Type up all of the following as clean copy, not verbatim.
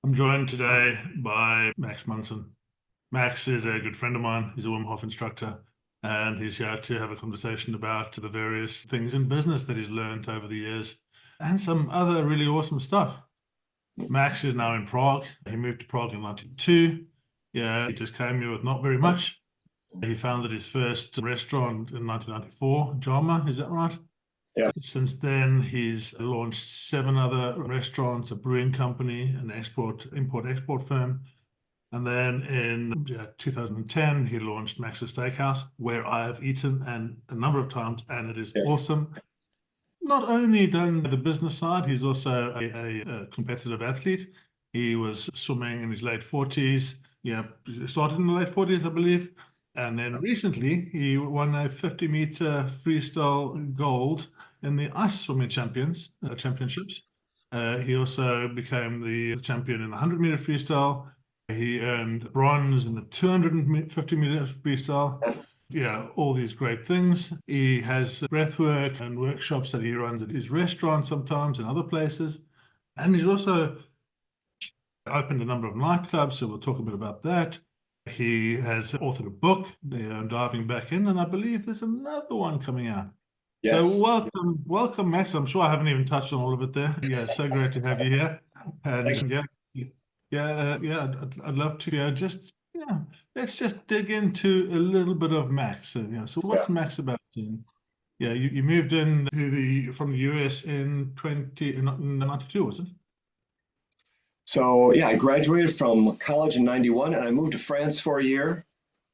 I'm joined today by Max Munson. Max is a good friend of mine. He's a Wim Hof instructor, and he's here to have a conversation about the various things in business that he's learned over the years and some other really awesome stuff. Max is now in Prague. He moved to Prague in 92. Yeah, he just came here with not very much. He founded his first restaurant in 1994, Jama, is that right? Yeah. Since then, he's launched 7 other restaurants, a brewing company, an import-export firm. And then in 2010, he launched Max's Steakhouse, where I have eaten a number of times, and it is awesome. Not only done the business side, he's also a competitive athlete. He was swimming in his late 40s. Yeah, started in the late 40s, I believe. And then recently, he won a 50-meter freestyle gold in the ice swimming championships. He also became the champion in the 100-meter freestyle. He earned bronze in the 250-meter freestyle. Yeah, all these great things. He has breathwork and workshops that he runs at his restaurant sometimes and other places. And he's also opened a number of nightclubs, so we'll talk a bit about that. He has authored a book, Diving Back In, and I believe there's another one coming out. Yes. So welcome, Max. I'm sure I haven't even touched on all of it there. Yeah, so great to have you here. And I'd love to let's just dig into a little bit of Max. So what's Max about? You moved in from the US in 92, was it? So I graduated from college in 91 and I moved to France for a year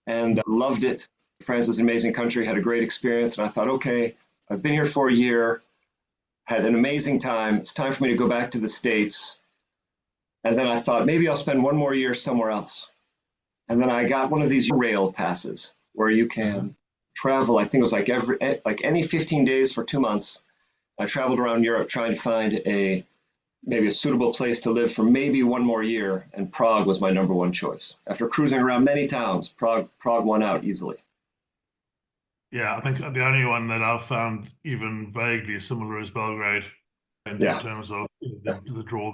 and loved it. France is an amazing country, had a great experience. And I thought, okay, I've been here for a year, had an amazing time. It's time for me to go back to the States. And then I thought maybe I'll spend one more year somewhere else. And then I got one of these rail passes where you can travel. I think it was like any 15 days for 2 months. I traveled around Europe trying to find maybe a suitable place to live for maybe one more year, and Prague was my number one choice. After cruising around many towns, Prague won out easily. Yeah, I think the only one that I've found even vaguely similar is Belgrade in terms of the draw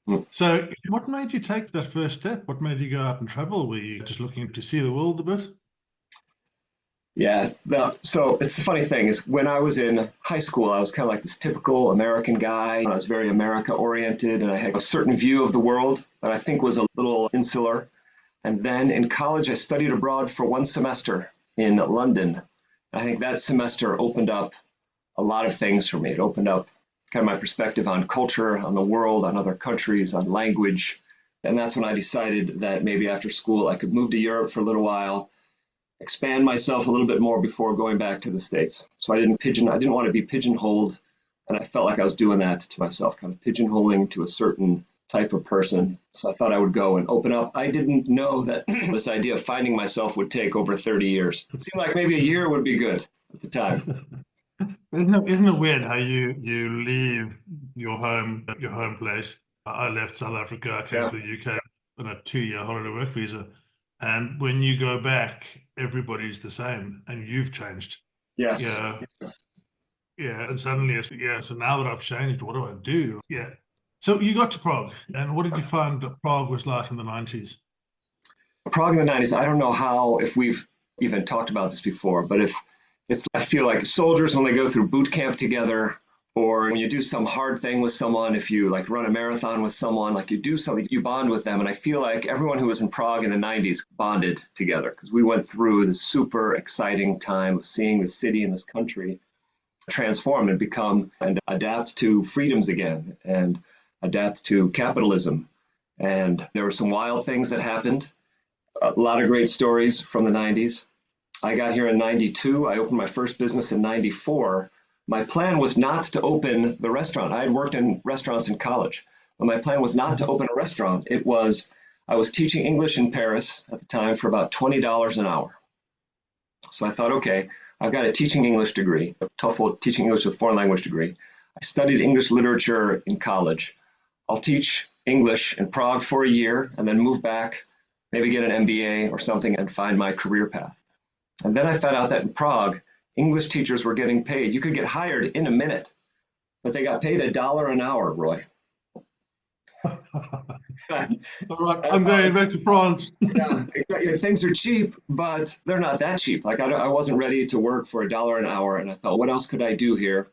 there. So what made you take that first step? What made you go out and travel? Were you just looking to see the world a bit? Yeah, so it's the funny thing is when I was in high school, I was kind of like this typical American guy. I was very America oriented and I had a certain view of the world that I think was a little insular. And then in college, I studied abroad for 1 semester in London. I think that semester opened up a lot of things for me. It opened up kind of my perspective on culture, on the world, on other countries, on language. And that's when I decided that maybe after school, I could move to Europe for a little while, expand myself a little bit more before going back to the States. So I didn't want to be pigeonholed, and I felt like I was doing that to myself, kind of pigeonholing to a certain type of person. So I thought I would go and open up. I didn't know that this idea of finding myself would take over 30 years. It seemed like maybe a year would be good at the time. Isn't it weird how you leave your home place? I left South Africa, I came to the UK on a 2-year holiday work visa. And when you go back, everybody's the same and you've changed. Yes. Yeah. And suddenly, so now that I've changed, what do I do? Yeah. So you got to Prague, and what did you find that Prague was like in the 90s? Prague in the 90s, I don't know if we've even talked about this before, but I feel like soldiers when they go through boot camp together, or when you do some hard thing with someone, if you like run a marathon with someone, like you do something, you bond with them. And I feel like everyone who was in Prague in the 90s bonded together because we went through this super exciting time of seeing the city and this country transform and become and adapt to freedoms again and adapt to capitalism. And there were some wild things that happened, a lot of great stories from the 90s. I got here in 92. I opened my first business in 94. My plan was not to open the restaurant. I had worked in restaurants in college, but my plan was not to open a restaurant. I was teaching English in Paris at the time for about $20 an hour. So I thought, okay, I've got a teaching English degree, a TOEFL teaching English with foreign language degree. I studied English literature in college. I'll teach English in Prague for a year and then move back, maybe get an MBA or something and find my career path. And then I found out that in Prague, English teachers were getting paid. You could get hired in a minute, but they got paid $1 an hour, Roy. All right, I'm going back to France. Yeah, exactly. Things are cheap, but they're not that cheap. Like I wasn't ready to work for $1 an hour, and I thought, what else could I do here?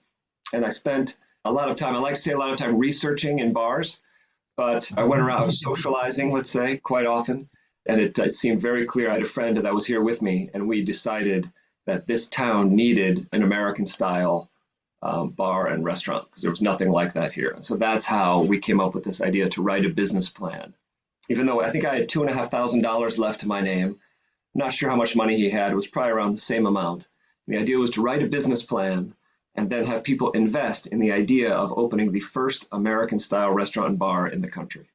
And I spent a lot of time. I like to say a lot of time researching in bars, but I went around, I was socializing, let's say, quite often, and it seemed very clear. I had a friend that was here with me, and we decided that this town needed an American style bar and restaurant because there was nothing like that here. And so that's how we came up with this idea to write a business plan. Even though I think I had $2,500 left to my name, not sure how much money he had. It was probably around the same amount. And the idea was to write a business plan and then have people invest in the idea of opening the first American-style restaurant and bar in the country.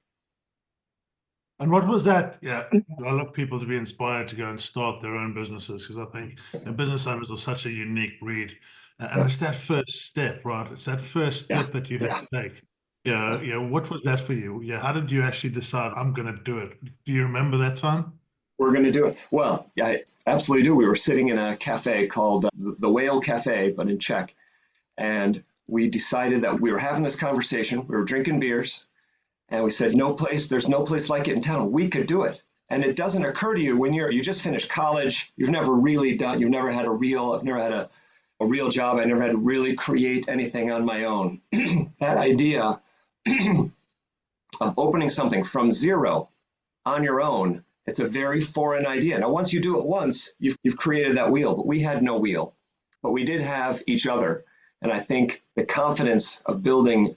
And what was that? Yeah, I love people to be inspired to go and start their own businesses because I think business owners are such a unique breed. And it's that first step, right? It's that first step that you have to take. Yeah, yeah. What was that for you? Yeah, how did you actually decide I'm going to do it? Do you remember that time? We're going to do it. Well, yeah, I absolutely do. We were sitting in a cafe called the Whale Cafe, but in Czech. And we decided that we were having this conversation. We were drinking beers. And we said, there's no place like it in town. We could do it. And it doesn't occur to you when you just finished college, you've never had I've never had a real job. I never had to really create anything on my own. That idea of opening something from zero on your own, it's a very foreign idea. Now, once you do it once, you've created that wheel, but we had no wheel, but we did have each other. And I think the confidence of building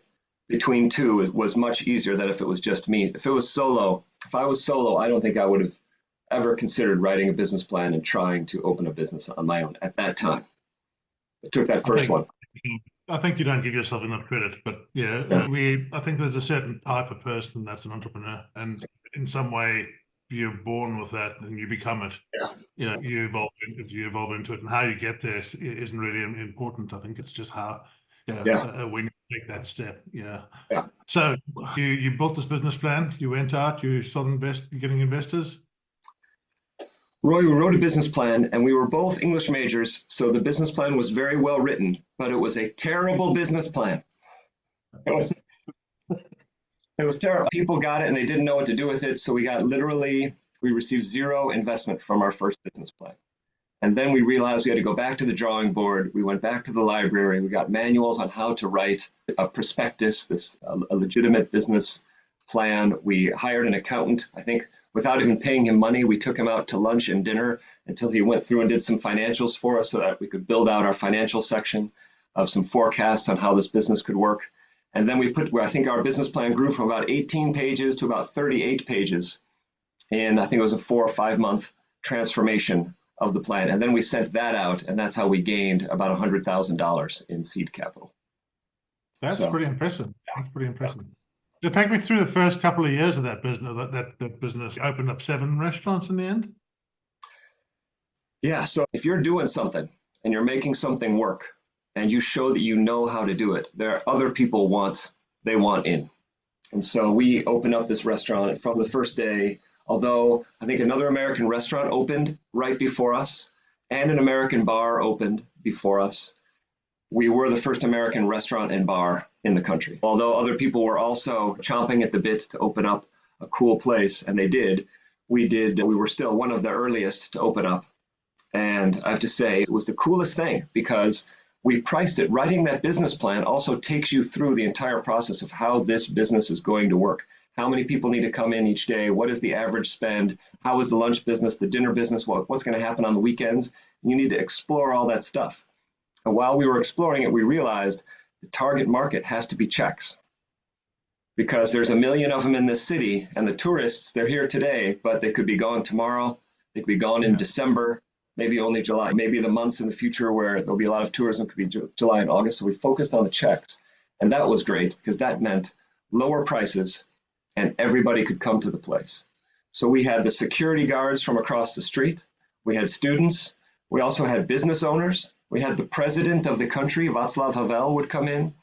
between two was much easier than if it was just me. If I was solo, I don't think I would have ever considered writing a business plan and trying to open a business on my own at that time. I took that first one. I think you don't give yourself enough credit, but I think there's a certain type of person that's an entrepreneur, and in some way you're born with that and you become it. Yeah. You evolve into it, and how you get there isn't really important. I think it's just how, when you take that step. Yeah. So you built this business plan. You went out. You started getting investors. Roy, we wrote a business plan, and we were both English majors, so the business plan was very well written, but it was a terrible business plan. It was terrible. People got it, and they didn't know what to do with it, so we received zero investment from our first business plan. And then we realized we had to go back to the drawing board. We went back to the library. We got manuals on how to write a prospectus, a legitimate business plan. We hired an accountant. I think without even paying him money, we took him out to lunch and dinner until he went through and did some financials for us so that we could build out our financial section of some forecasts on how this business could work. And then I think our business plan grew from about 18 pages to about 38 pages. And I think it was a 4 or 5 month transformation of the plan. And then we sent that out, and that's how we gained about $100,000 in seed capital. That's pretty impressive. That's pretty impressive. So take me through the first couple of years of that business. That business opened up 7 restaurants in the end. Yeah. So if you're doing something and you're making something work, and you show that you know how to do it, there are other people want in. And so we opened up this restaurant from the first day. Although I think another American restaurant opened right before us, and an American bar opened before us, we were the first American restaurant and bar in the country. Although other people were also chomping at the bit to open up a cool place, and they did, we were still one of the earliest to open up. And I have to say, it was the coolest thing because we priced it. Writing that business plan also takes you through the entire process of how this business is going to work. How many people need to come in each day? What is the average spend? How is the lunch business, the dinner business? What's going to happen on the weekends? You need to explore all that stuff. And while we were exploring it, we realized the target market has to be Czechs because there's 1 million of them in this city, and the tourists, they're here today, but they could be gone tomorrow. They could be gone in December, maybe only July, maybe the months in the future where there'll be a lot of tourism could be July and August. So we focused on the Czechs, and that was great because that meant lower prices and everybody could come to the place. So we had the security guards from across the street. We had students. We also had business owners. We had the president of the country, Václav Havel, would come in,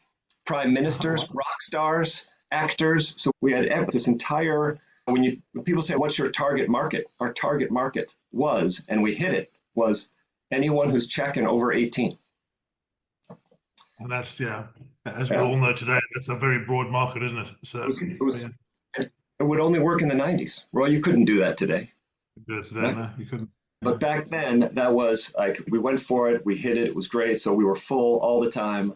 prime ministers, rock stars, actors. So we had this entire, when people say, what's your target market? Our target market was, and we hit it, was anyone who's Czech and over 18. And that's, as we all know today, that's a very broad market, isn't it? So It would only work in the 90s. Well, you couldn't do that today. Do it today, Right? no, you couldn't. But back then, that was like we went for it, we hit it, it was great. So we were full all the time.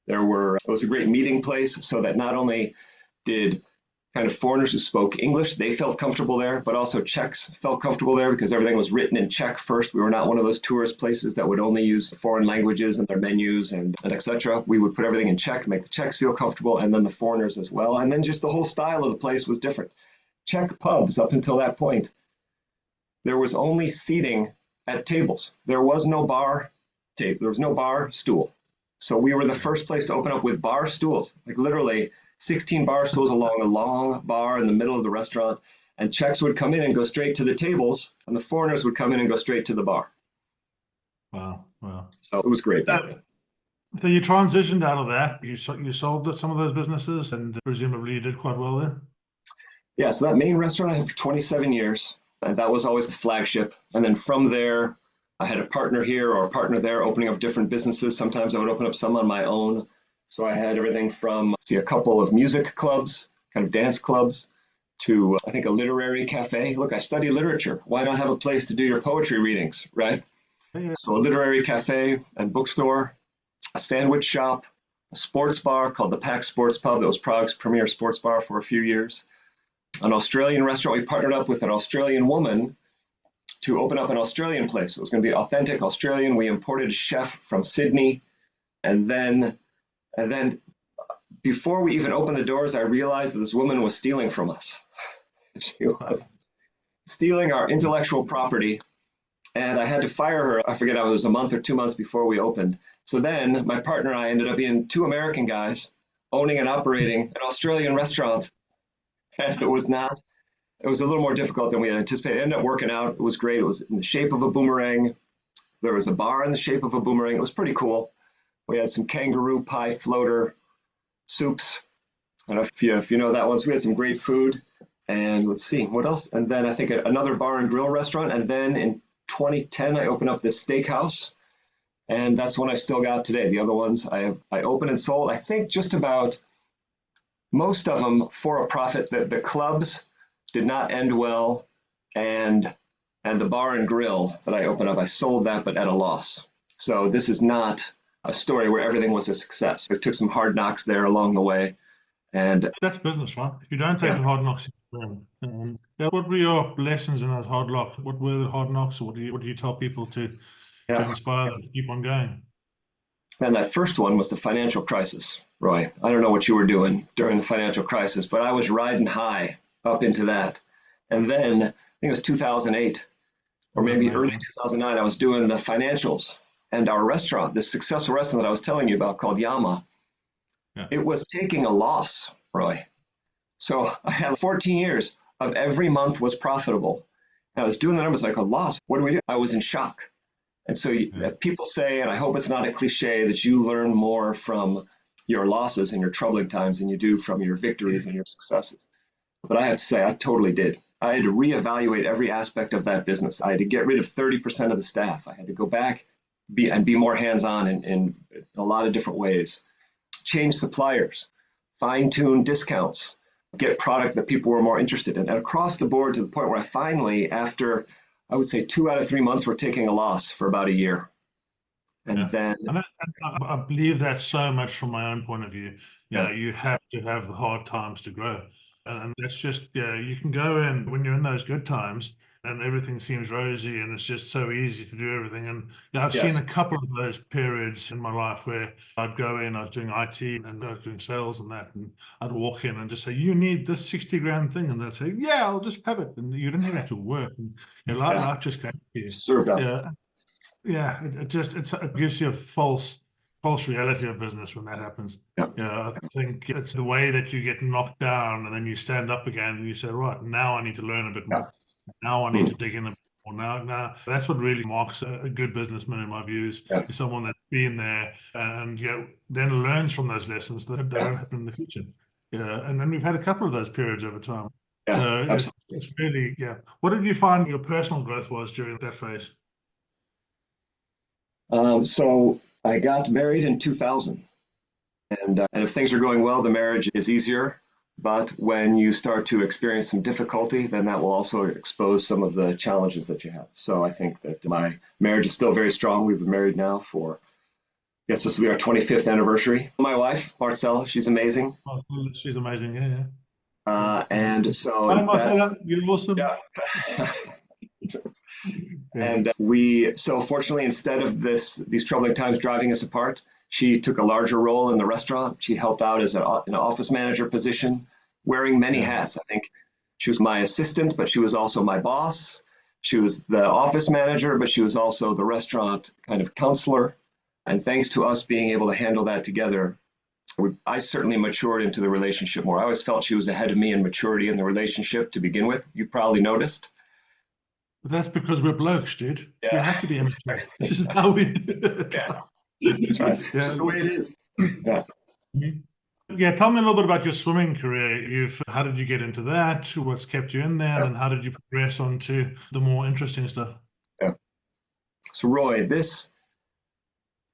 It was a great meeting place so that not only did kind of foreigners who spoke English, they felt comfortable there, but also Czechs felt comfortable there because everything was written in Czech first. We were not one of those tourist places that would only use foreign languages in their menus and etc. We would put everything in Czech, make the Czechs feel comfortable, and then the foreigners as well. And then just the whole style of the place was different. Czech pubs, up until that point, there was only seating at tables. There was no bar table. There was no bar stool. So we were the first place to open up with bar stools, like literally 16 bar stools along a long bar in the middle of the restaurant. And Czechs would come in and go straight to the tables, and the foreigners would come in and go straight to the bar. Wow, wow. So it was great back then. So you transitioned out of that. You sold some of those businesses, and presumably you did quite well there. Yeah, so that main restaurant I had for 27 years, and that was always the flagship. And then from there, I had a partner here or a partner there opening up different businesses. Sometimes I would open up some on my own. So I had everything from a couple of music clubs, kind of dance clubs, to I think a literary cafe. Look, I study literature. Why not have a place to do your poetry readings, right? Yeah. So a literary cafe and bookstore, a sandwich shop, a sports bar called the Pack Sports Pub. That was Prague's premier sports bar for a few years. An Australian restaurant. We partnered up with an Australian woman to open up an Australian place. It was going to be authentic Australian. We imported a chef from Sydney. And then before we even opened the doors, I realized that this woman was stealing from us. She was stealing our intellectual property. And I had to fire her. I forget, it was a month or 2 months before we opened. So then my partner and I ended up being two American guys owning and operating an Australian restaurant. And it was a little more difficult than we had anticipated. It ended up working out. It was great. It was in the shape of a boomerang. There was a bar in the shape of a boomerang. It was pretty cool. We had some kangaroo pie floater soups. I don't know if you know that one. So we had some great food. And let's see, what else? And then I think another bar and grill restaurant. And then in 2010, I opened up this steakhouse. And that's one I've still got today. The other ones I opened and sold, I think just about most of them for a profit. The clubs did not end well. And the bar and grill that I opened up, I sold that, but at a loss. So this is not a story where everything was a success. It took some hard knocks there along the way. And that's business, right? If you don't take the hard knocks, what were your lessons in those hard knocks? What were the hard knocks? What do you tell people to inspire them to keep on going? And that first one was the financial crisis, Roy. I don't know what you were doing during the financial crisis, but I was riding high up into that. And then I think it was 2008 or maybe early 2009, I was doing the financials, and our restaurant, this successful restaurant that I was telling you about called Yama, it was taking a loss, Roy. So I had 14 years of every month was profitable. And I was doing the numbers like a loss. What do we do? I was in shock. And so people say, and I hope it's not a cliche, that you learn more from your losses and your troubling times than you do from your victories and your successes. But I have to say, I totally did. I had to reevaluate every aspect of that business. I had to get rid of 30% of the staff. I had to go back and be more hands-on in a lot of different ways. Change suppliers, fine-tune discounts, get product that people were more interested in. And across the board to the point where I finally, after I would say 2 out of 3 months, were taking a loss for about a year. And then I believe that so much from my own point of view. You have to have the hard times to grow. And that's just, you can go in when you're in those good times and everything seems rosy and it's just so easy to do everything. And I've seen a couple of those periods in my life where I'd go in, I was doing IT and I was doing sales and that, and I'd walk in and just say, you need this 60 grand thing. And they'd say, yeah, I'll just have it. And you didn't even have to work. And life just came to you. Served up. It gives you a false reality of business when that happens. I think it's the way that you get knocked down and then you stand up again and you say, right, now I need to learn a bit more. Now I need to dig in a bit more. Now that's what really marks a good businessman in my views, is someone that's been there and then learns from those lessons that don't happen in the future. And then we've had a couple of those periods over time. So it's really, What did you find your personal growth was during that phase? So I got married in 2000, and if things are going well, the marriage is easier. But when you start to experience some difficulty, then that will also expose some of the challenges that you have. So I think that my marriage is still very strong. We've been married now for, yes, this will be our 25th anniversary. My wife, Marcella, she's amazing. Oh, she's amazing. Yeah, yeah. And so Hi, that, Marcella. You're awesome. yeah. Yeah. And so fortunately, instead of these troubling times driving us apart, she took a larger role in the restaurant. She helped out as an office manager position, wearing many hats. I think she was my assistant, but she was also my boss. She was the office manager, but she was also the restaurant kind of counselor. And thanks to us being able to handle that together, I certainly matured into the relationship more. I always felt she was ahead of me in maturity in the relationship to begin with. You probably noticed. But that's because we're blokes, dude. We Yeah. have to be immature. This is how we. Yeah. That's right. It's Yeah. just the way it is. Yeah. Yeah, tell me a little bit about your swimming career. How did you get into that? What's kept you in there? And how did you progress on to the more interesting stuff? Yeah. So Roy,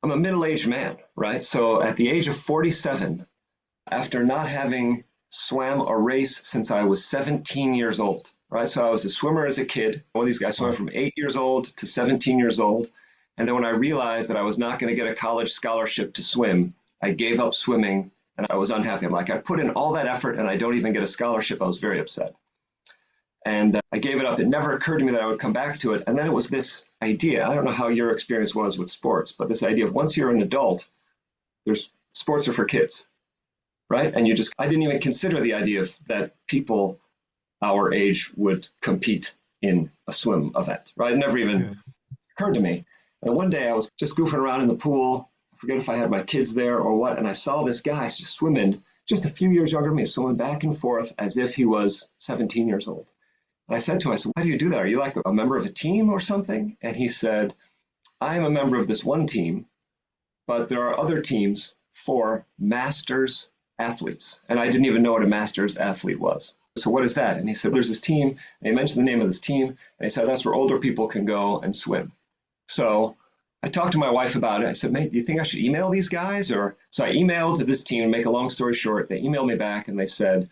I'm a middle-aged man, right? So at the age of 47, after not having swam a race since I was 17 years old, right? So I was a swimmer as a kid. All these guys swam from 8 years old to 17 years old. And then when I realized that I was not going to get a college scholarship to swim, I gave up swimming and I was unhappy. I'm like, I put in all that effort and I don't even get a scholarship. I was very upset. And I gave it up. It never occurred to me that I would come back to it. And then it was this idea. I don't know how your experience was with sports, but this idea of once you're an adult, sports are for kids, right? And I didn't even consider the idea of that people our age would compete in a swim event, right? It never even occurred to me. And one day I was just goofing around in the pool. I forget if I had my kids there or what. And I saw this guy just swimming, just a few years younger than me, swimming back and forth as if he was 17 years old. And I said to him, I said, why do you do that? Are you like a member of a team or something? And he said, I am a member of this one team, but there are other teams for masters athletes. And I didn't even know what a masters athlete was. So what is that? And he said, there's this team. And he mentioned the name of this team. And he said, that's where older people can go and swim. So I talked to my wife about it. I said, mate, do you think I should email these guys? So I emailed to this team, and make a long story short, they emailed me back and they said,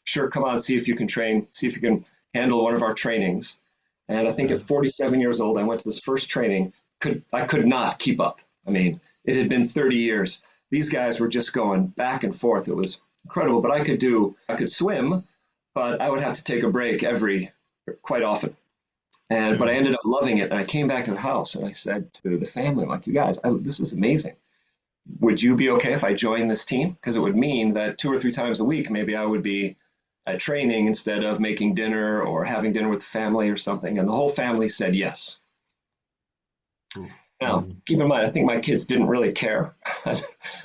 sure, come on, see if you can train, see if you can handle one of our trainings. And I think at 47 years old, I went to this first training. I could not keep up. I mean, it had been 30 years. These guys were just going back and forth. It was incredible, but I could swim, but I would have to take a break quite often. But I ended up loving it. And I came back to the house and I said to the family, I'm like, you guys, this is amazing. Would you be okay if I joined this team? Because it would mean that 2 or 3 times a week, maybe I would be at training instead of making dinner or having dinner with the family or something. And the whole family said yes. Now, keep in mind, I think my kids didn't really care. I'm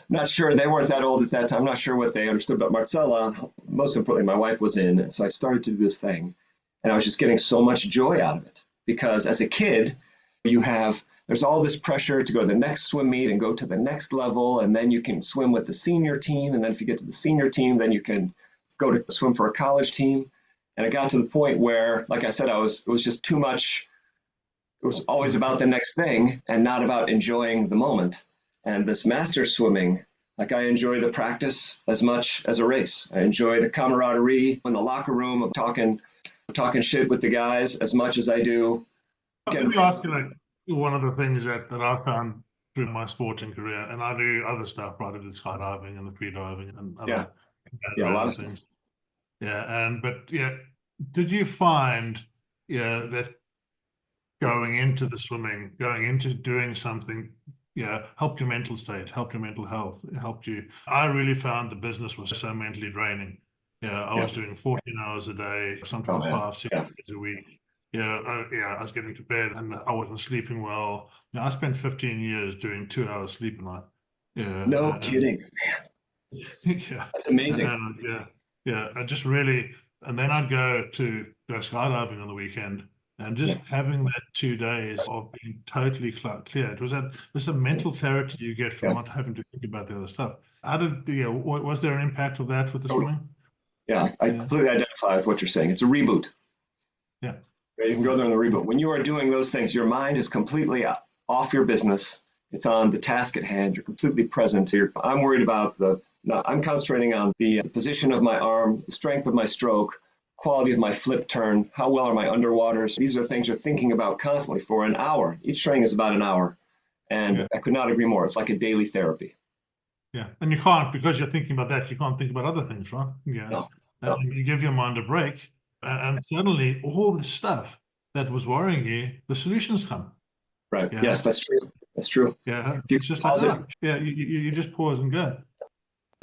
not sure, they weren't that old at that time. I'm not sure what they understood, but Marcella, most importantly, my wife was in. And so I started to do this thing. And I was just getting so much joy out of it because as a kid, there's all this pressure to go to the next swim meet and go to the next level. And then you can swim with the senior team. And then if you get to the senior team, then you can go to swim for a college team. And it got to the point where, like I said, it was just too much. It was always about the next thing and not about enjoying the moment. And this master swimming, like I enjoy the practice as much as a race. I enjoy the camaraderie in the locker room of talking shit with the guys as much as I do. Let me ask you, like, one of the things that I found through my sporting career, and I do other stuff, right? I did skydiving and the free diving and other a lot of things. Did you find that going into the swimming, going into doing something, helped your mental state, helped your mental health, helped you? I really found the business was so mentally draining. I was doing 14 hours a day, sometimes 5-6 days a week. I was getting to bed and I wasn't sleeping well. I spent 15 years doing 2 hours sleep a night. No kidding. That's amazing. I just really, and then I'd go skydiving on the weekend, and just having that 2 days of being totally clear. It was a mental clarity you get from not having to think about the other stuff. Was there an impact of that with the swimming? Yeah, I completely identify with what you're saying. It's a reboot. Yeah. You can go there in the reboot. When you are doing those things, your mind is completely off your business. It's on the task at hand. You're completely present. I'm worried about the No, I'm concentrating on the position of my arm, the strength of my stroke, quality of my flip turn, how well are my underwaters. These are things you're thinking about constantly for an hour. Each training is about an hour. And I could not agree more. It's like a daily therapy. Yeah. And you can't, because you're thinking about that, you can't think about other things, right? Yeah. No. And you give your mind a break, and suddenly all the stuff that was worrying you, the solutions come. Right. Yeah. Yes, that's true. That's true. Yeah. You It's just pause like, it. yeah, you just pause and go.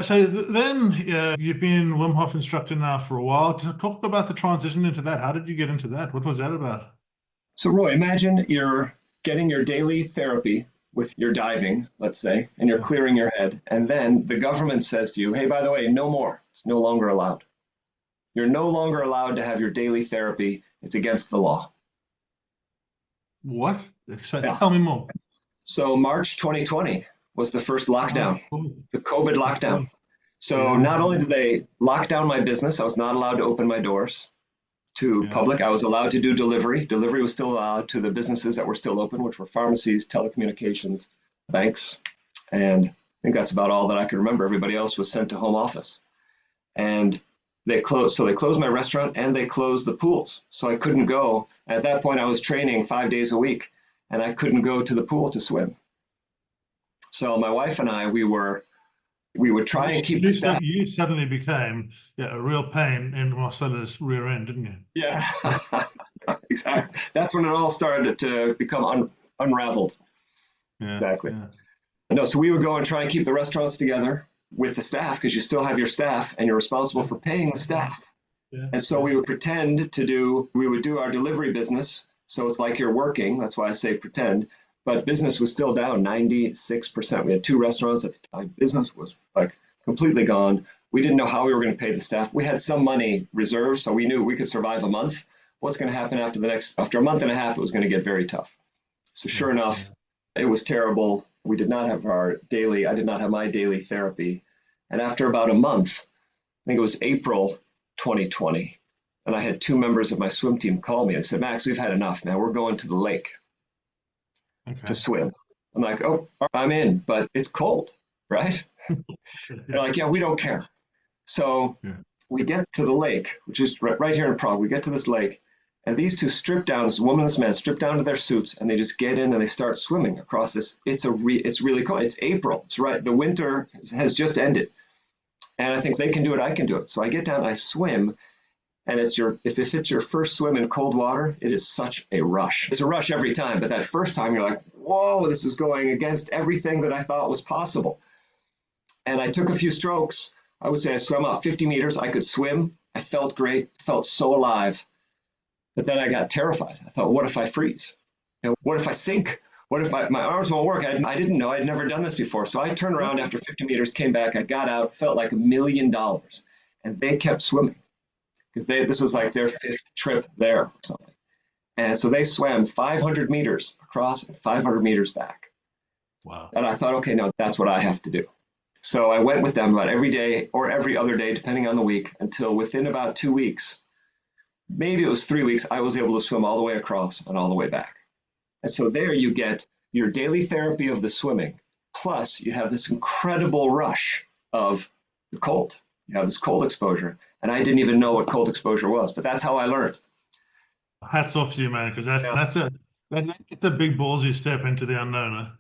So then you've been Wim Hof instructor now for a while. Talk about the transition into that. How did you get into that? What was that about? So, Roy, imagine you're getting your daily therapy with your diving, let's say, and you're clearing your head. And then the government says to you, hey, by the way, no more. It's no longer allowed. You're no longer allowed to have your daily therapy. It's against the law. What? So tell me more. So March 2020 was the first lockdown, the COVID lockdown. So not only did they lock down my business, I was not allowed to open my doors to public. I was allowed to do delivery. Delivery was still allowed to the businesses that were still open, which were pharmacies, telecommunications, banks. And I think that's about all that I could remember. Everybody else was sent to home office. And they closed my restaurant and they closed the pools. So I couldn't go. At that point, I was training 5 days a week and I couldn't go to the pool to swim. So my wife and I, we would try and keep the staff. You suddenly became a real pain in Marcella's rear end, didn't you? Yeah, exactly. That's when it all started to become unraveled. Yeah, exactly. Yeah. No, so we would go and try and keep the restaurants together with the staff, because you still have your staff and you're responsible for paying the staff. Yeah. And so we would we would do our delivery business. So it's like you're working. That's why I say pretend. But business was still down 96%. We had 2 restaurants at the time. Business was like completely gone. We didn't know how we were going to pay the staff. We had some money reserved, so we knew we could survive a month. What's going to happen after a month and a half, it was going to get very tough. So sure enough, it was terrible. I did not have my daily therapy. And after about a month, I think it was April 2020, and I had 2 members of my swim team call me and said, Max, we've had enough, man. We're going to the lake to swim. I'm like, oh, I'm in, but it's cold, right? They're like, yeah, we don't care. So we get to the lake, which is right here in Prague. We get to this lake, and these 2 strip down, this woman and this man strip down to their suits, and they just get in and they start swimming across this. It's really cold. It's April. It's right. The winter has just ended. And I think they can do it, I can do it. So I get down, I swim, and if it's your first swim in cold water, it is such a rush. It's a rush every time, but that first time you're like, whoa, this is going against everything that I thought was possible. And I took a few strokes. I would say I swam out 50 meters. I could swim. I felt great, felt so alive. But then I got terrified. I thought, what if I freeze? What if I sink? What if my arms won't work? I didn't know. I'd never done this before. So I turned around after 50 meters, came back. I got out, felt like $1 million. And they kept swimming, because this was like their 5th trip there or something. And so they swam 500 meters across and 500 meters back. Wow. And I thought, okay, no, that's what I have to do. So I went with them about every day or every other day, depending on the week, until within about 2 weeks, maybe it was 3 weeks, I was able to swim all the way across and all the way back. And so there you get your daily therapy of the swimming, plus you have this incredible rush of the cold. You have this cold exposure. And I didn't even know what cold exposure was, but that's how I learned. Hats off to you, man, because that's a big ballsy step into the unknown.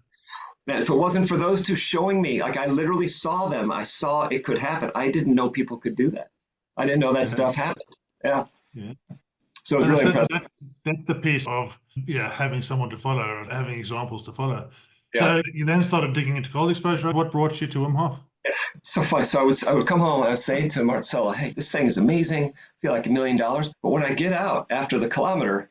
Man, if it wasn't for those 2 showing me, like I literally saw them, I saw it could happen. I didn't know people could do that. I didn't know that stuff happened. Yeah. So it was really impressive. That's the piece of having someone to follow, having examples to follow. Yeah. So you then started digging into cold exposure. What brought you to Wim Hof? It's so funny. So I would come home and I would say to Marcella, hey, this thing is amazing. I feel like $1 million. But when I get out after the kilometer,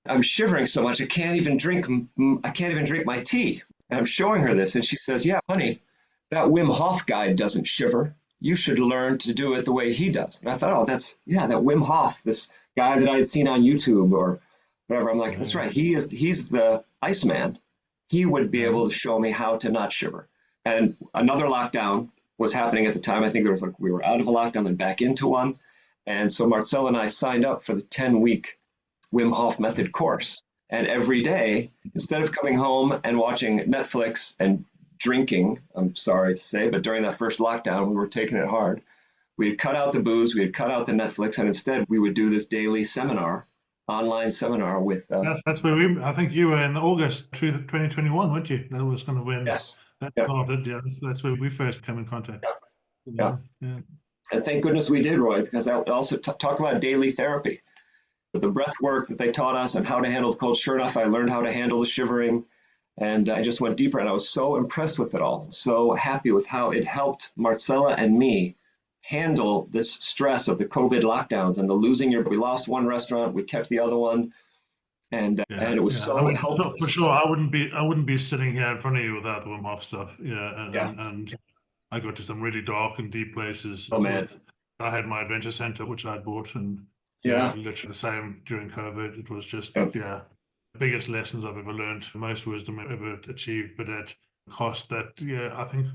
I'm shivering so much I can't even drink my tea. And I'm showing her this, and she says, yeah, honey, that Wim Hof guy doesn't shiver. You should learn to do it the way he does. And I thought, that Wim Hof, this guy that I had seen on YouTube or whatever. I'm like, that's right. He's the Iceman. He would be able to show me how to not shiver. And another lockdown was happening at the time. I think we were out of a lockdown and back into one. And so Marcella and I signed up for the 10-week Wim Hof method course. And every day, instead of coming home and watching Netflix and drinking, I'm sorry to say, but during that first lockdown, we were taking it hard. We had cut out the booze, we had cut out the Netflix, and instead we would do this daily seminar, online seminar with. That's where I think you were in August 2021, weren't you? That was kind of when Yes. that Yep. started. Yeah, that's where we first came in contact. Yeah. Yeah. And thank goodness we did, Roy, because I also talk about daily therapy. The breath work that they taught us and how to handle the cold. Sure enough, I learned how to handle the shivering, and I just went deeper, and I was so impressed with it all, so happy with how it helped Marcella and me handle this stress of the COVID lockdowns and the losing we lost one restaurant, we kept the other one, and it was so helpful. For sure, I wouldn't be sitting here in front of you without the Wim Hof stuff. Yeah, and I got to some really dark and deep places. Oh man, I had my adventure center, which I'd bought, and literally the same during COVID. It was just biggest lessons I've ever learned, most wisdom I've ever achieved, but at cost that I think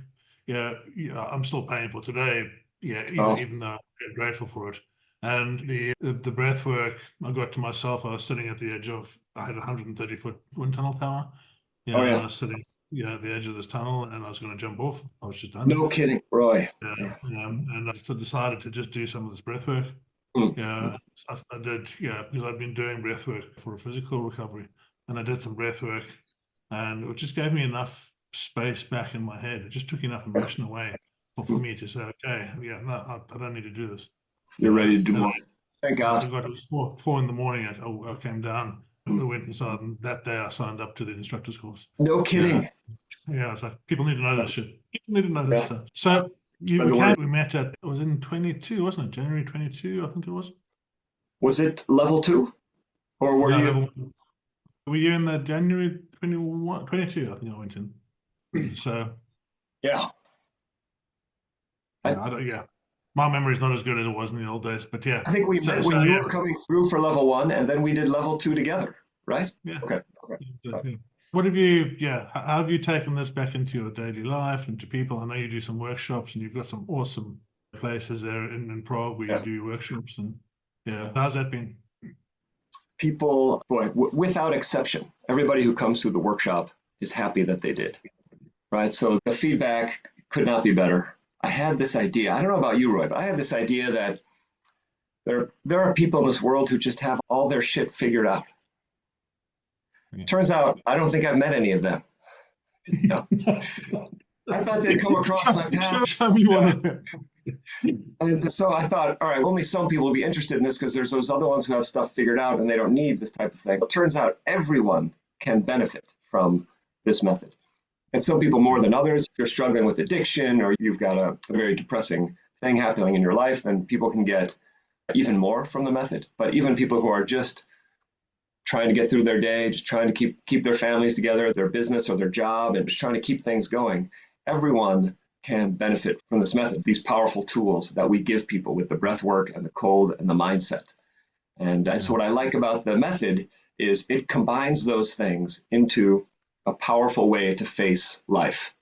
I'm still paying for today. Even though I'm grateful for it. And the breath work I got to myself, I was sitting at the edge of, I had 130-foot wind tunnel tower. And I was sitting at the edge of this tunnel, and I was going to jump off. I was just done. No kidding, Roy. And I just decided to just do some of this breath work. I did, because I've been doing breath work for a physical recovery, and I did some breath work, and it just gave me enough space back in my head. It just took enough emotion away for me to say, okay, no, I don't need to do this. You're ready to do more. Thank God. I got, it was 4 in the morning. I came down, we went inside, and that day I signed up to the instructor's course. No kidding. It's like, people need to know this shit. People need to know this stuff. So we met at, it was in 22, wasn't it? January 22, I think it was. Was it level 2? Or were you? Were you in the January 22, I think I went in. So. My memory is not as good as it was in the old days, but I think we met when you were coming through for level 1, and then we did level 2 together, right? Yeah. Okay. What have you, how have you taken this back into your daily life and to people? I know you do some workshops, and you've got some awesome places there in Prague where you do workshops, and how's that been? People, without exception, everybody who comes through the workshop is happy that they did, right? So the feedback could not be better. I had this idea, I don't know about you, Roy, but I had this idea that there are people in this world who just have all their shit figured out. Turns out, I don't think I've met any of them. I thought they'd come across my path. Show me one of them. And so I thought, all right, only some people will be interested in this because there's those other ones who have stuff figured out and they don't need this type of thing. It turns out everyone can benefit from this method. And some people more than others. If you're struggling with addiction or you've got a very depressing thing happening in your life, then people can get even more from the method. But even people who are just trying to get through their day, just trying to keep their families together, their business or their job, and just trying to keep things going, everyone can benefit from this method, these powerful tools that we give people with the breath work and the cold and the mindset. And that's what I like about the method is it combines those things into a powerful way to face life.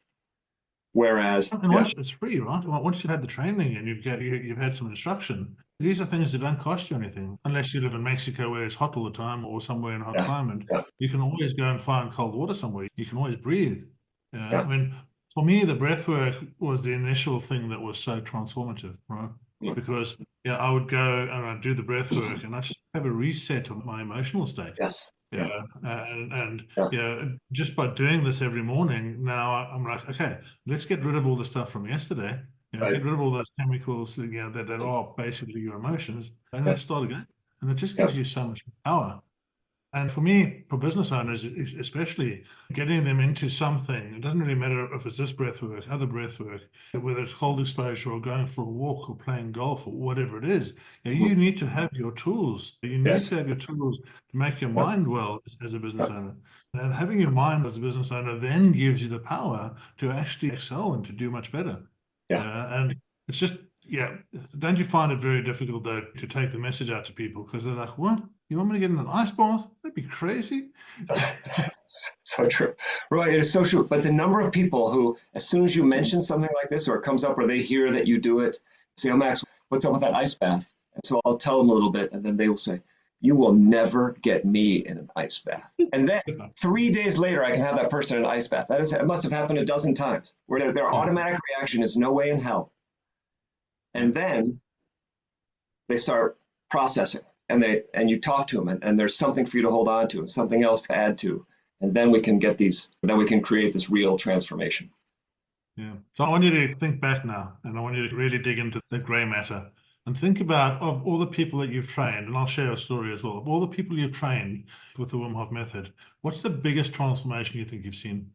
Whereas once it's free, right? Once you've had the training and you've had some instruction, these are things that don't cost you anything, unless you live in Mexico where it's hot all the time or somewhere in a hot climate. You can always go and find cold water somewhere. You can always breathe. I mean, for me, the breath work was the initial thing that was so transformative, right? Because I would go and I'd do the breath work and I just have a reset of my emotional state. Just by doing this every morning, now I'm like, okay, let's get rid of all the stuff from yesterday. Get rid of all those chemicals that are basically your emotions, and let's start again. And it just gives you so much power. And for me, for business owners, especially getting them into something, it doesn't really matter if it's this breath work, other breath work, whether it's cold exposure or going for a walk or playing golf or whatever it is, you need to have your tools. You need to have your tools to make your mind well as a business owner. And having your mind as a business owner then gives you the power to actually excel and to do much better. And it's just, don't you find it very difficult, though, to take the message out to people? Because they're like, what? You want me to get in an ice bath? That'd be crazy. So true. Roy, it is so true. But the number of people who, as soon as you mention something like this or it comes up or they hear that you do it, say, oh, Max, what's up with that ice bath? And so I'll tell them a little bit, and then they will say, you will never get me in an ice bath. And then 3 days later, I can have that person in an ice bath. It must have happened a dozen times where their automatic reaction is no way in hell. And then they start processing and you talk to them and there's something for you to hold on to and something else to add to. And then we can create this real transformation. Yeah. So I want you to think back now, and I want you to really dig into the gray matter and think about of all the people that you've trained, and I'll share a story as well. Of all the people you've trained with the Wim Hof method, what's the biggest transformation you think you've seen?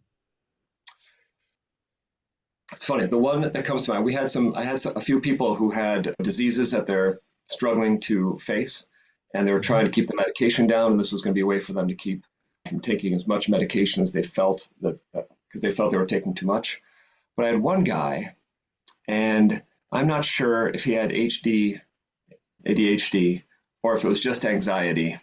It's funny. The one that comes to mind, I had a few people who had diseases that they're struggling to face, and they were trying to keep the medication down, and this was going to be a way for them to keep from taking as much medication as they felt because they felt they were taking too much. But I had one guy, and I'm not sure if he had ADHD, or if it was just anxiety,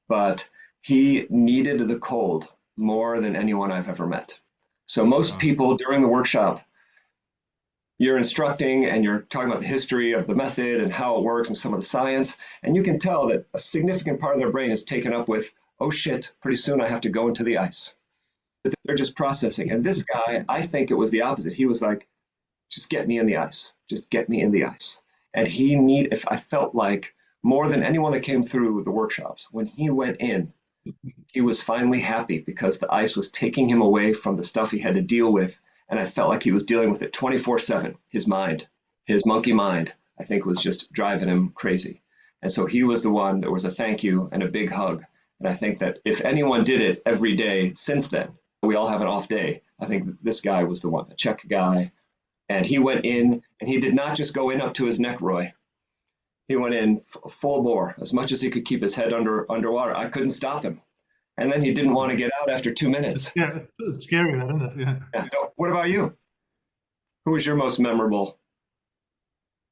but he needed the cold more than anyone I've ever met. So most people during the workshop, you're instructing and you're talking about the history of the method and how it works and some of the science, and you can tell that a significant part of their brain is taken up with, oh shit, pretty soon I have to go into the ice. They're just processing. And this guy, I think it was the opposite. He was like, just get me in the ice. Just get me in the ice. And if I felt like more than anyone that came through the workshops, when he went in, he was finally happy because the ice was taking him away from the stuff he had to deal with. And I felt like he was dealing with it 24/7. His mind, his monkey mind, I think was just driving him crazy. And so he was the one that was a thank you and a big hug. And I think that if anyone did it every day since then, we all have an off day. I think this guy was the one, a Czech guy. And he went in, and he did not just go in up to his neck, Roy. He went in full bore, as much as he could keep his head underwater. I couldn't stop him. And then he didn't want to get out after 2 minutes. Yeah, it's scary, that, isn't it? Yeah. What about you? Who was your most memorable?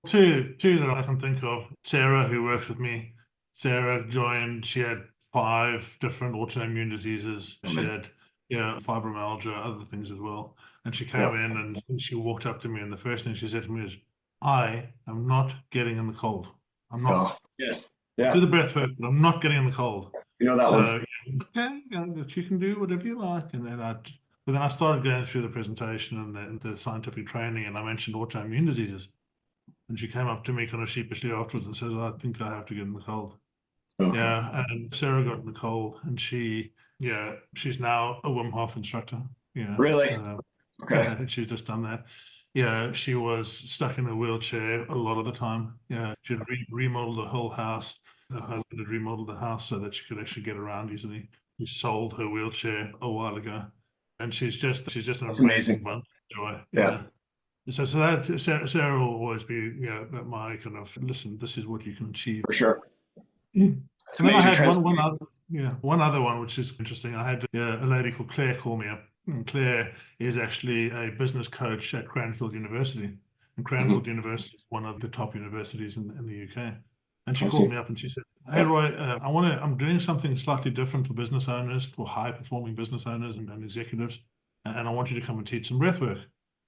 Two that I can think of. Sarah, who works with me. Sarah joined, she had 5 different autoimmune diseases. She had fibromyalgia, other things as well. And she came in and she walked up to me, and the first thing she said to me is, I am not getting in the cold. I'm not. Oh, yes. Yeah. Do the breath work, but I'm not getting in the cold. You know that one. Okay, you can do whatever you like. And then I started going through the presentation and the scientific training, and I mentioned autoimmune diseases. And she came up to me kind of sheepishly afterwards and said, I think I have to get in the cold. Okay. Yeah, and Sarah got in the cold, and she's now a Wim Hof instructor. Yeah. Really? Okay. She's just done that. Yeah, she was stuck in a wheelchair a lot of the time. Yeah, she'd remodeled the whole house. Her husband had remodeled the house so that she could actually get around easily. He sold her wheelchair a while ago, and she's just an amazing bunch of joy. Yeah. So that Sarah will always be my kind of, listen, this is what you can achieve. For sure. And then I had one other one, which is interesting. I had a lady called Claire call me up. And Claire is actually a business coach at Cranfield University. And Cranfield University is one of the top universities in the UK. And she called me up and she said, hey, Roy, I'm doing something slightly different for business owners, for high-performing business owners and executives, and I want you to come and teach some breath work.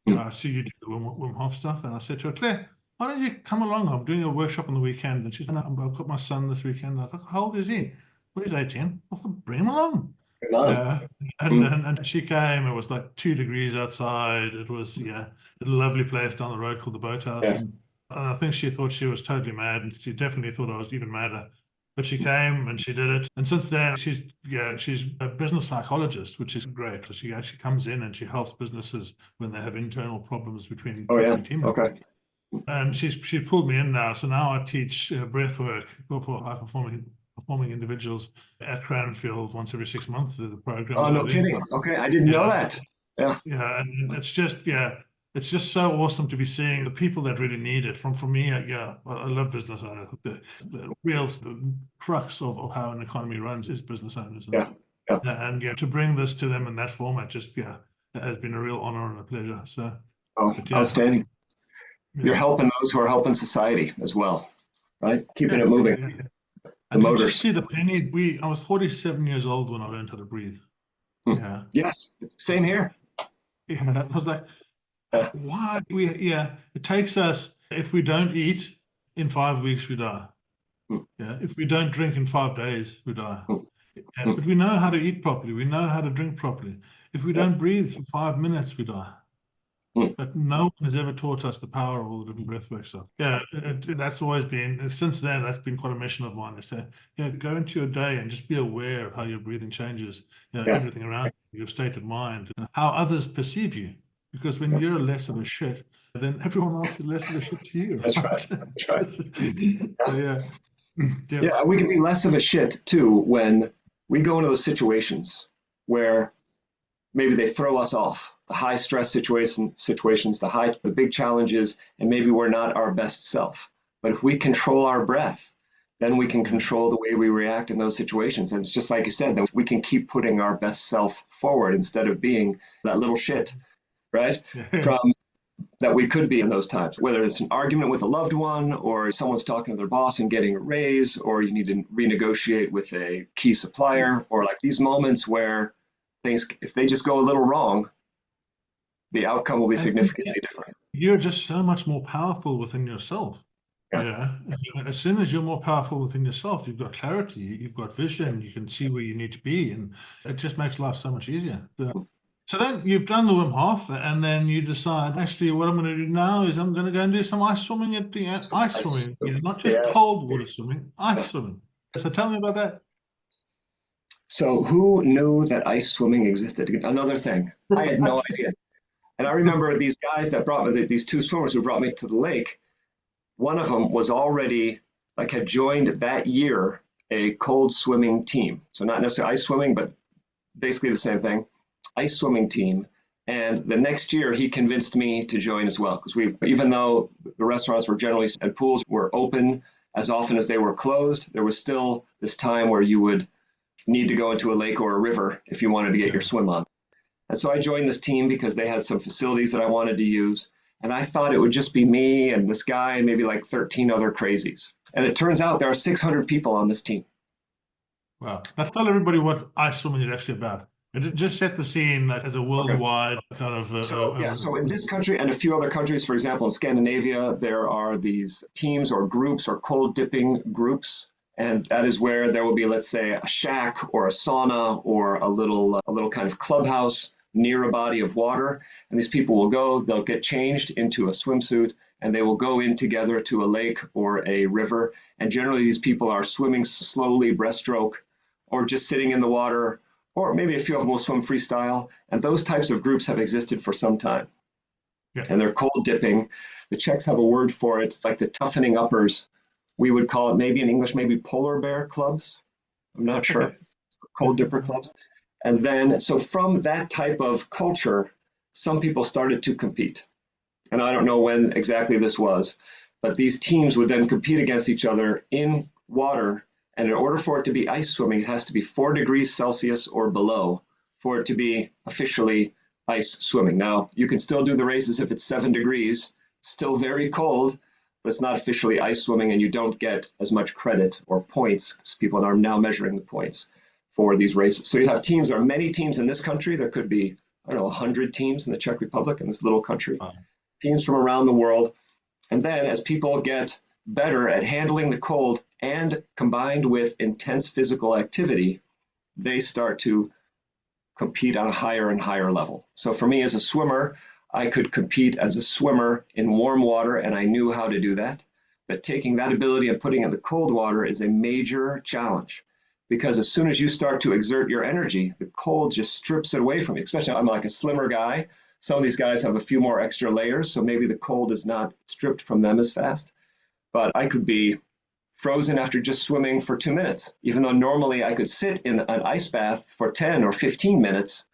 I see you do the Wim Hof stuff. And I said to her, Claire, why don't you come along? I'm doing a workshop on the weekend. And she said, I've got my son this weekend. I thought, how old is he? Well, he's 18. I thought, bring him along. And she came. It was like 2 degrees outside. It was a lovely place down the road called the Boathouse. Yeah. And I think she thought she was totally mad, and she definitely thought I was even madder. But she came and she did it. And since then, she's a business psychologist, which is great. So she actually comes in and she helps businesses when they have internal problems between team members. Okay. And she pulled me in now. So now I teach breath work for high-performing individuals at Cranfield once every 6 months. The program. Oh, no kidding. Okay, I didn't know that. Yeah. Yeah, and it's just so awesome to be seeing the people that really need it. For me, I love business owners. The crux of how an economy runs is business owners. And to bring this to them in that format has been a real honor and a pleasure. So, outstanding. You're helping those who are helping society as well, right? Keeping it moving. And you just see the penny. I was 47 years old when I learned how to breathe. Yeah. Yes. Same here. Yeah. I was like, why? It takes us, if we don't eat, in 5 weeks we die. Yeah, if we don't drink in 5 days, we die. Mm. But we know how to eat properly. We know how to drink properly. If we don't breathe for 5 minutes, we die. Mm. But no one has ever taught us the power of all the different breathwork stuff. Yeah, that's always been, since then, that's been quite a mission of mine, is to go into your day and just be aware of how your breathing changes, everything around you, your state of mind, and how others perceive you. Because when you're less of a shit, then everyone else is less of a shit to you. That's right. That's right. So, yeah. Yeah, we can be less of a shit too when we go into those situations where maybe they throw us off, the high stress situations, the big challenges, and maybe we're not our best self. But if we control our breath, then we can control the way we react in those situations. And it's just like you said, that we can keep putting our best self forward instead of being that little shit, right? From that we could be in those times, whether it's an argument with a loved one, or someone's talking to their boss and getting a raise, or you need to renegotiate with a key supplier, or like these moments where things, if they just go a little wrong, the outcome will be significantly different. You're just so much more powerful within yourself. Yeah. As soon as you're more powerful within yourself, you've got clarity, you've got vision, you can see where you need to be, and it just makes life so much easier. So then you've done the Wim Hof, and then you decide, actually, what I'm going to do now is I'm going to go and do some ice swimming at the ice swimming, not just cold water swimming, ice swimming. So tell me about that. So who knew that ice swimming existed? Another thing, I had no idea. And I remember these guys that brought me, these two swimmers who brought me to the lake, one of them was already, like, had joined that year a cold swimming team. So not necessarily ice swimming, but basically the same thing, ice swimming team. And the next year he convinced me to join as well, because even though the restaurants were generally, and pools were open as often as they were closed, there was still this time where you would need to go into a lake or a river if you wanted to get your swim on. And so I joined this team because they had some facilities that I wanted to use. And I thought it would just be me and this guy and maybe like 13 other crazies. And it turns out there are 600 people on this team. Wow. Let's tell everybody what ice swimming is actually about. It just set the scene as a worldwide kind of... So in this country and a few other countries, for example, in Scandinavia, there are these teams or groups or cold dipping groups. And that is where there will be, let's say, a shack or a sauna or a little kind of clubhouse near a body of water. And these people will go, they'll get changed into a swimsuit, and they will go in together to a lake or a river. And generally these people are swimming slowly, breaststroke, or just sitting in the water, or maybe a few of them will swim freestyle. And those types of groups have existed for some time. Yeah. And they're cold dipping. The Czechs have a word for it. It's like the toughening uppers. We would call it, maybe in English, maybe polar bear clubs. I'm not sure. Cold dipper clubs. And then, so from that type of culture, some people started to compete. And I don't know when exactly this was, but these teams would then compete against each other in water. And in order for it to be ice swimming, it has to be 4 degrees Celsius or below for it to be officially ice swimming. Now, you can still do the races if it's 7 degrees. It's still very cold, but it's not officially ice swimming, and you don't get as much credit or points, because people are now measuring the points for these races. So you have teams, there are many teams in this country. There could be, I don't know, 100 teams in the Czech Republic, in this little country, teams from around the world. And then as people get better at handling the cold and combined with intense physical activity, they start to compete on a higher and higher level. So for me as a swimmer, I could compete as a swimmer in warm water, and I knew how to do that. But taking that ability and putting it in the cold water is a major challenge, because as soon as you start to exert your energy, the cold just strips it away from you. Especially, I'm like a slimmer guy. Some of these guys have a few more extra layers, so maybe the cold is not stripped from them as fast. But I could be frozen after just swimming for 2 minutes, even though normally I could sit in an ice bath for 10 or 15 minutes.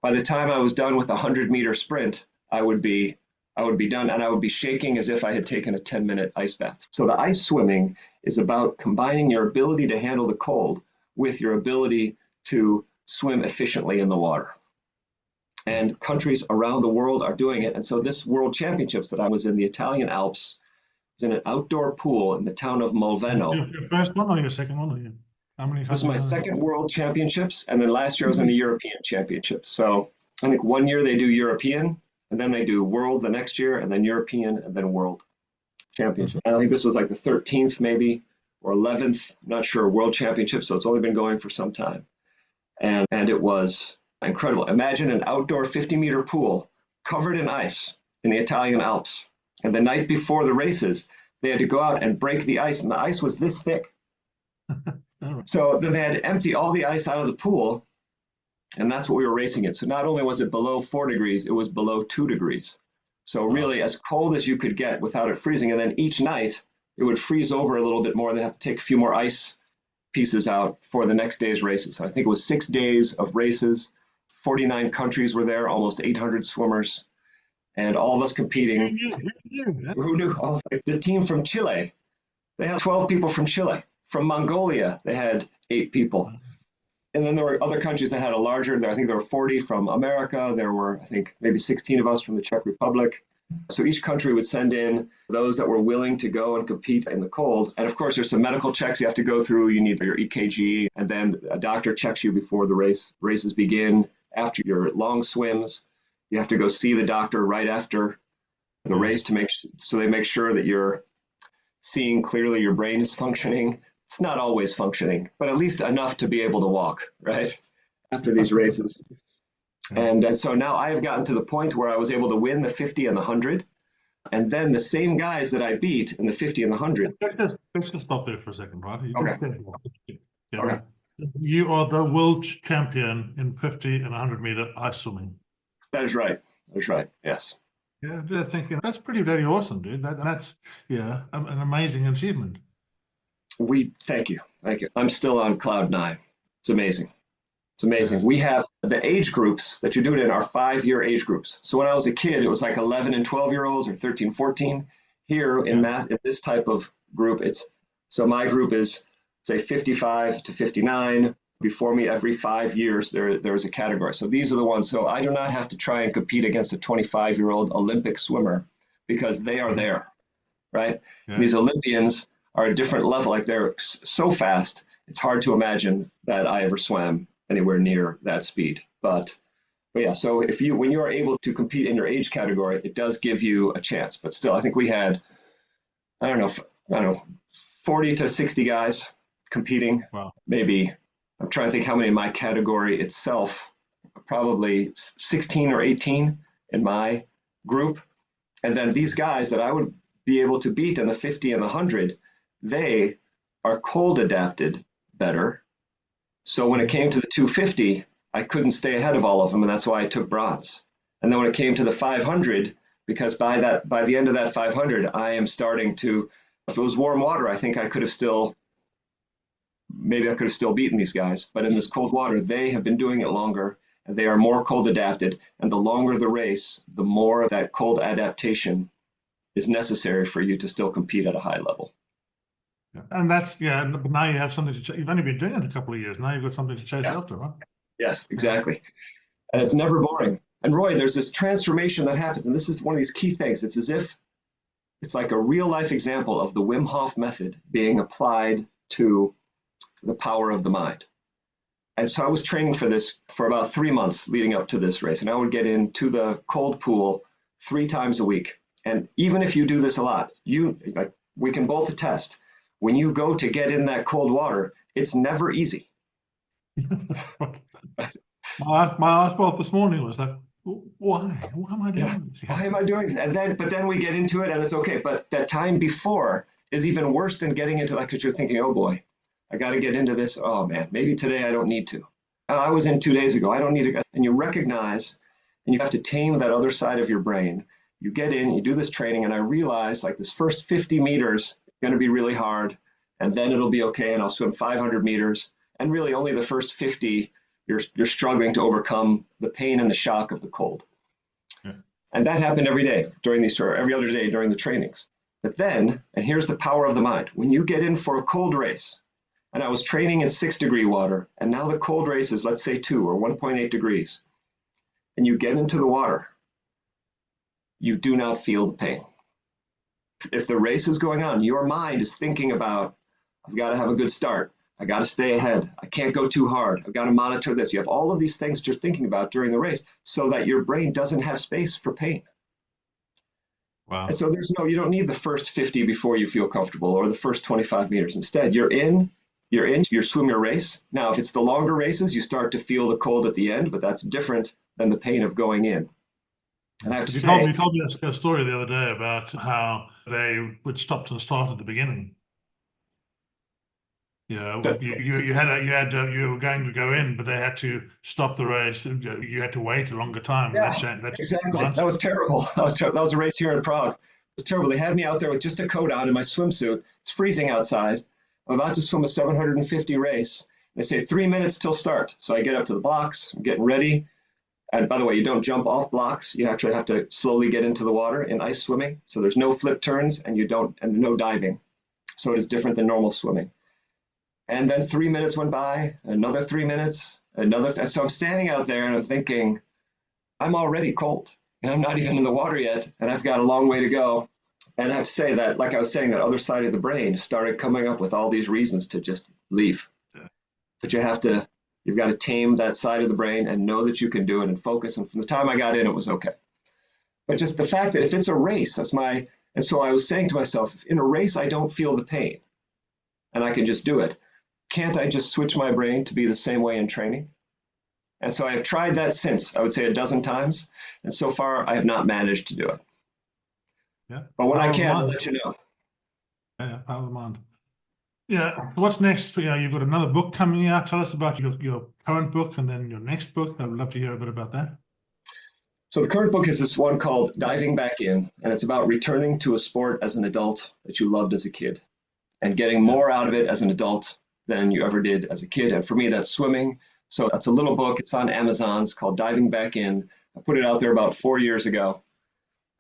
By the time I was done with a 100-meter sprint, I would be done, and I would be shaking as if I had taken a 10-minute ice bath. So the ice swimming is about combining your ability to handle the cold with your ability to swim efficiently in the water. And countries around the world are doing it. And so this World Championships that I was in the Italian Alps was in an outdoor pool in the town of Molveno. Your first one or your second one? How many times? This is my second World Championships, and then last year I was in the European Championships. So I think one year they do European, and then they do World the next year, and then European, and then World Championship. And I think this was like the 13th maybe or 11th, not sure, world championship. So it's only been going for some time. And it was incredible. Imagine an outdoor 50-meter pool covered in ice in the Italian Alps. And the night before the races, they had to go out and break the ice, and the ice was this thick. So then they had to empty all the ice out of the pool, and that's what we were racing in. So not only was it below 4 degrees, it was below 2 degrees. So really as cold as you could get without it freezing. And then each night it would freeze over a little bit more. They'd have to take a few more ice pieces out for the next day's races. So I think it was 6 days of races. 49 countries were there, almost 800 swimmers, and all of us competing. Who knew? The team from Chile, they had 12 people from Chile. From Mongolia, they had 8 people. And then there were other countries that had a larger, I think there were 40 from America. There were, I think, maybe 16 of us from the Czech Republic. So each country would send in those that were willing to go and compete in the cold. And of course, there's some medical checks you have to go through. You need your EKG, and then a doctor checks you before the races begin. After your long swims, you have to go see the doctor right after the race so they make sure that you're seeing clearly, your brain is functioning. It's not always functioning, but at least enough to be able to walk, right? After these races. And so now I have gotten to the point where I was able to win the 50 and the 100. And then the same guys that I beat in the 50 and the 100. Let's just stop there for a second, right? Okay. Okay. You are the world champion in 50 and 100-meter ice swimming. That is right. That is right. Yes. Yeah, they're thinking that's pretty bloody awesome, dude. That's an amazing achievement. Thank you. I'm still on cloud 9. It's amazing. It's amazing. We have the age groups that you do it in are 5-year age groups. So when I was a kid, it was like 11 and 12-year-olds or 13, 14. Here in this type of group, so my group is say 55 to 59. Before me, every 5 years, there is a category. So these are the ones. So I do not have to try and compete against a 25-year-old Olympic swimmer because they are there, right? Yeah. These Olympians are a different level. Like they're so fast, it's hard to imagine that I ever swam anywhere near that speed. But yeah, so when you are able to compete in your age category, it does give you a chance. But still, I think we had, I don't know, 40 to 60 guys competing. Wow. Maybe, I'm trying to think how many in my category itself, probably 16 or 18 in my group. And then these guys that I would be able to beat in the 50 and the 100, they are cold adapted better. So when it came to the 250, I couldn't stay ahead of all of them, and that's why I took bronze. And then when it came to the 500, because by the end of that 500, I am starting to, if it was warm water, I think I could have still beaten these guys. But in this cold water, they have been doing it longer, and they are more cold adapted. And the longer the race, the more that cold adaptation is necessary for you to still compete at a high level. And that's, but now you have something to chase. You've only been doing it a couple of years. Now you've got something to chase after, right? Yes, exactly. And it's never boring. And Roy, there's this transformation that happens. And this is one of these key things. It's as if it's like a real life example of the Wim Hof method being applied to the power of the mind. And so I was training for this for about 3 months leading up to this race. And I would get into the cold pool 3 times a week. And even if you do this a lot, we can both attest, when you go to get in that cold water, it's never easy. My last thought this morning was like, why? Why am I doing this? Why am I doing this? But then we get into it and it's okay. But that time before is even worse than getting into that, because you're thinking, oh boy, I got to get into this. Oh man, maybe today I don't need to. I was in 2 days ago. I don't need to. And you recognize, and you have to tame that other side of your brain. You get in, you do this training, and I realized like this first 50 meters is going to be really hard, and then it'll be okay, and I'll swim 500 meters. And really only the first 50, you're struggling to overcome the pain and the shock of the cold. Yeah. And that happened every day during every other day during the trainings. But then, and here's the power of the mind, when you get in for a cold race, and I was training in 6-degree water, and now the cold race is, let's say 2 or 1.8 degrees, and you get into the water, you do not feel the pain. If the race is going on, your mind is thinking about, I've got to have a good start. I got to stay ahead. I can't go too hard. I've got to monitor this. You have all of these things that you're thinking about during the race so that your brain doesn't have space for pain. Wow. And so you don't need the first 50 before you feel comfortable or the first 25 meters. Instead, you swim your race. Now, if it's the longer races, you start to feel the cold at the end, but that's different than the pain of going in. And I have to say, you told me a story the other day about how they would stop and start at the beginning. Yeah, you were going to go in, but they had to stop the race. You had to wait a longer time. yeah, exactly. That was terrible. That was a race here in Prague. It was terrible. They had me out there with just a coat on in my swimsuit. It's freezing outside. I'm about to swim a 750 race. They say 3 minutes till start. So I get up to the blocks, I'm getting ready. And by the way, you don't jump off blocks. You actually have to slowly get into the water in ice swimming. So there's no flip turns and no diving. So it is different than normal swimming. And then 3 minutes went by, another 3 minutes, so I'm standing out there and I'm thinking, I'm already cold and I'm not even in the water yet. And I've got a long way to go. And I have to say that, like I was saying, that other side of the brain started coming up with all these reasons to just leave. Yeah. But you've got to tame that side of the brain and know that you can do it and focus. And from the time I got in, it was okay. But just the fact that if it's a race, and so I was saying to myself, if in a race, I don't feel the pain and I can just do it. Can't I just switch my brain to be the same way in training? And so I have tried that since, I would say, a dozen times. And so far, I have not managed to do it. Yeah. But when I can, I'll let you know. Yeah, power of the mind. Yeah. What's next for you? You've got another book coming out. Tell us about your current book and then your next book. I would love to hear a bit about that. So the current book is this one called Diving Back In, and it's about returning to a sport as an adult that you loved as a kid and getting more out of it as an adult than you ever did as a kid. And for me, that's swimming. So that's a little book. It's on Amazon. It's called Diving Back In. I put it out there about 4 years ago.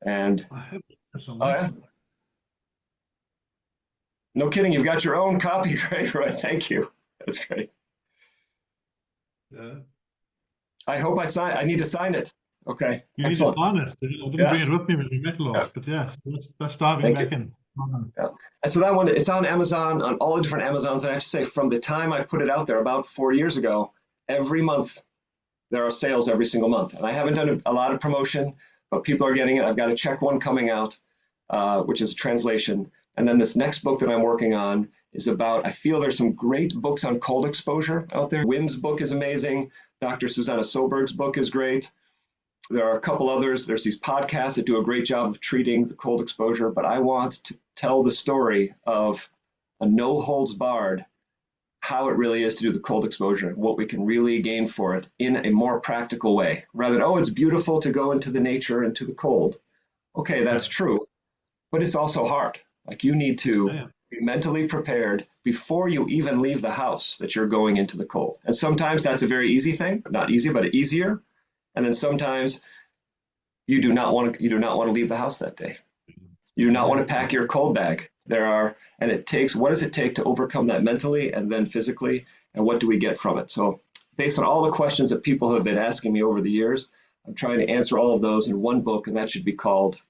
And oh yeah. No kidding. You've got your own copy. Great, Roy. Thank you. That's great. Yeah. I hope I need to sign it. Okay. You Excellent. need to sign it. I didn't bring it with me when we met last, but yeah, that's diving back in. Yeah. And so that one, it's on Amazon, on all the different Amazons. And I have to say, from the time I put it out there about 4 years ago, every month there are sales every single month. And I haven't done a lot of promotion, but people are getting it. I've got a Czech one coming out, which is a translation. And then this next book that I'm working on is about, I feel there's some great books on cold exposure out there. Wim's book is amazing. Dr. Susanna Solberg's book is great. There are a couple others. There's these podcasts that do a great job of treating the cold exposure, but I want to tell the story of a no holds barred, how it really is to do the cold exposure, what we can really gain for it in a more practical way, rather than, oh, it's beautiful to go into the nature and to the cold. Okay, that's true, but it's also hard. Like you need to be mentally prepared before you even leave the house that you're going into the cold. And sometimes that's a very easy thing, not easy, but easier. And then sometimes you do not want to leave the house that day. You do not want to pack your cold bag. And it takes, what does it take to overcome that mentally and then physically, and what do we get from it? So based on all the questions that people have been asking me over the years, I'm trying to answer all of those in one book, and that should be called,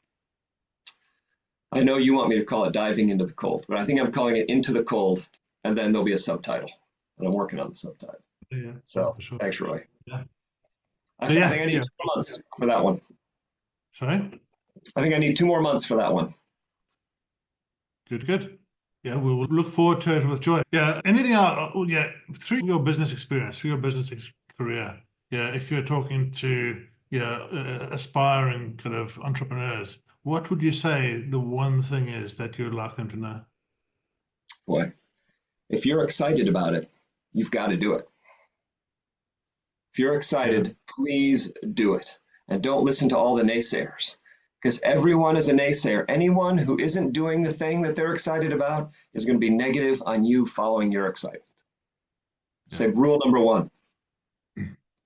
I know you want me to call it Diving into the Cold, but I think I'm calling it Into the Cold, and then there'll be a subtitle, and I'm working on the subtitle. Yeah, so sure. Thanks, Roy. Yeah. I think I need 2 more months for that one. Sorry? I think I need 2 more months for that one. Good. Yeah, we'll look forward to it with joy. Yeah, anything else? Yeah, through your business experience, through your business career, yeah, if you're talking to aspiring kind of entrepreneurs, what would you say the one thing is that you'd like them to know? Boy, if you're excited about it, you've got to do it. If you're excited, please do it. And don't listen to all the naysayers, because everyone is a naysayer. Anyone who isn't doing the thing that they're excited about is going to be negative on you following your excitement. Say rule number 1.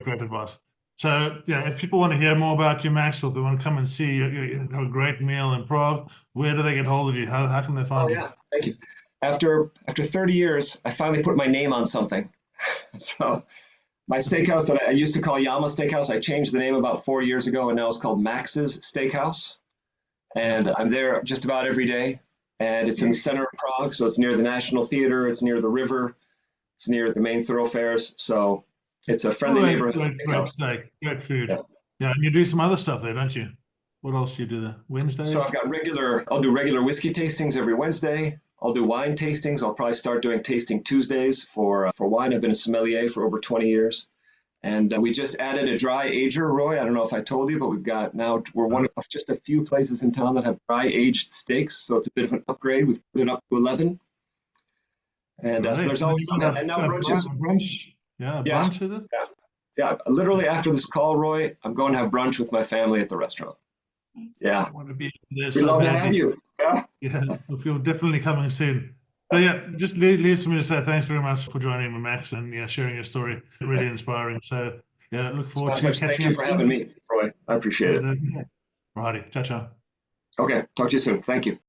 Great advice. So yeah, if people want to hear more about you, Max, or if they want to come and see you have a great meal in Prague, where do they get hold of you? How can they find you? Oh yeah, thank you. After 30 years, I finally put my name on something. So my steakhouse that I used to call Yama Steakhouse, I changed the name about 4 years ago, and now it's called Max's Steakhouse. And I'm there just about every day. And it's in the center of Prague, so it's near the National Theater, it's near the river, it's near the main thoroughfares. So it's a friendly neighborhood. Great steak, great food. Yeah, and you do some other stuff there, don't you? What else do you do there? Wednesdays? So I'll do regular whiskey tastings every Wednesday. I'll do wine tastings. I'll probably start doing tasting Tuesdays for wine. I've been a sommelier for over 20 years. And we just added a dry ager, Roy. I don't know if I told you, but we're one of just a few places in town that have dry aged steaks. So it's a bit of an upgrade. We've put it up to 11. And so there's always something. And now brunches. Brunch. Yeah, brunch is it? Yeah, literally after this call, Roy, I'm going to have brunch with my family at the restaurant. Yeah. I want to be there. We'd love to have you. Yeah. Yeah, we're definitely coming soon. So yeah, just leaves for me to say thanks very much for joining me, Max, and sharing your story. Really inspiring. So yeah, look forward to catching up. Thank you for having me, Roy. I appreciate it. Righty, ciao, ciao. Okay, talk to you soon. Thank you.